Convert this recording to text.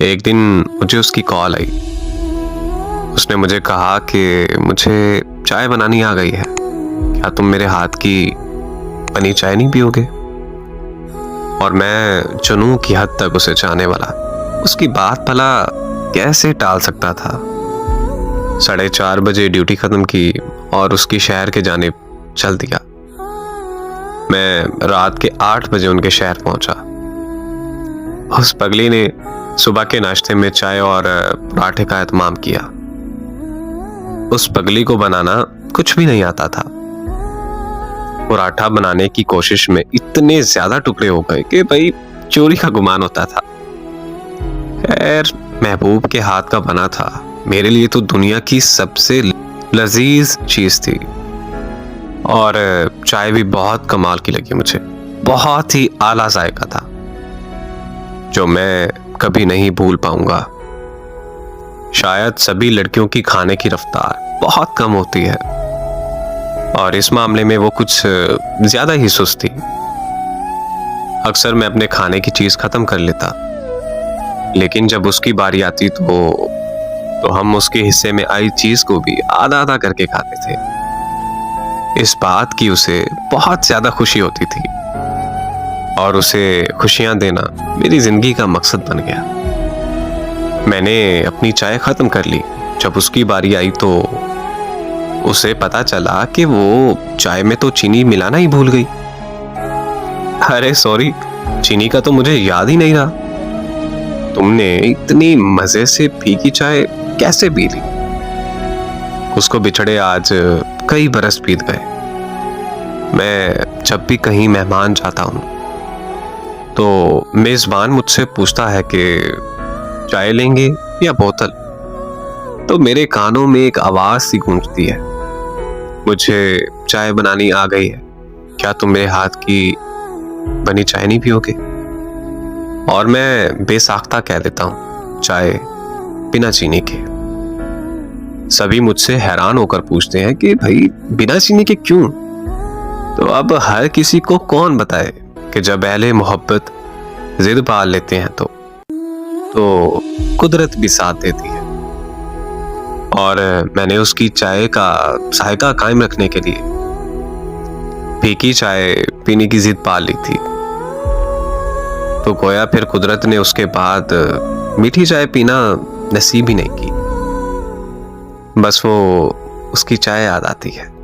एक दिन मुझे उसकी कॉल आई। उसने मुझे कहा कि मुझे चाय बनानी आ गई है, क्या तुम मेरे हाथ की बनी चाय नहीं पियोगे? और मैं जुनून की हद तक उसे चाहने वाला उसकी बात भला कैसे टाल सकता था। 4:30 बजे ड्यूटी खत्म की और उसकी शहर के जानिब चल दिया। मैं रात के 8 बजे उनके शहर पहुंचा। उस पगली ने सुबह के नाश्ते में चाय और पराठे का एहतमाम किया। उस पगली को बनाना कुछ भी नहीं आता था। पराठा बनाने की कोशिश में इतने ज्यादा टुकड़े हो गए कि भाई चोरी का गुमान होता था। खैर, महबूब के हाथ का बना था मेरे लिए तो दुनिया की सबसे लजीज चीज थी। और चाय भी बहुत कमाल की लगी मुझे, बहुत ही आला जायका था जो मैं कभी नहीं भूल पाऊंगा। शायद सभी लड़कियों की खाने की रफ्तार बहुत कम होती है और इस मामले में वो कुछ ज्यादा ही सुस्त थी। अक्सर मैं अपने खाने की चीज खत्म कर लेता, लेकिन जब उसकी बारी आती तो हम उसके हिस्से में आई चीज को भी आधा आधा करके खाते थे। इस बात की उसे बहुत ज्यादा खुशी होती थी और उसे खुशियां देना मेरी जिंदगी का मकसद बन गया। मैंने अपनी चाय खत्म कर ली। जब उसकी बारी आई तो उसे पता चला कि वो चाय में तो चीनी मिलाना ही भूल गई। अरे सॉरी, चीनी का तो मुझे याद ही नहीं रहा। तुमने इतनी मजे से फीकी चाय कैसे पी ली? उसको बिछड़े आज कई बरस बीत गए। मैं जब भी कहीं मेहमान जाता हूं तो मेजबान मुझसे पूछता है कि चाय लेंगे या बोतल, तो मेरे कानों में एक आवाज सी गूंजती है, मुझे चाय बनानी आ गई है, क्या तुम मेरे हाथ की बनी चाय नहीं पियोगे? और मैं बेसाख्ता कह देता हूं, चाय बिना चीनी के। सभी मुझसे हैरान होकर पूछते हैं कि भाई बिना चीनी के क्यों? तो अब हर किसी को कौन बताए कि जब अहले मोहब्बत जिद पाल लेते हैं तो कुदरत भी साथ देती है। और मैंने उसकी चाय का जायका कायम रखने के लिए फीकी चाय पीने की जिद पाल ली थी, तो गोया फिर कुदरत ने उसके बाद मीठी चाय पीना नसीब ही नहीं की। बस वो उसकी चाय याद आती है।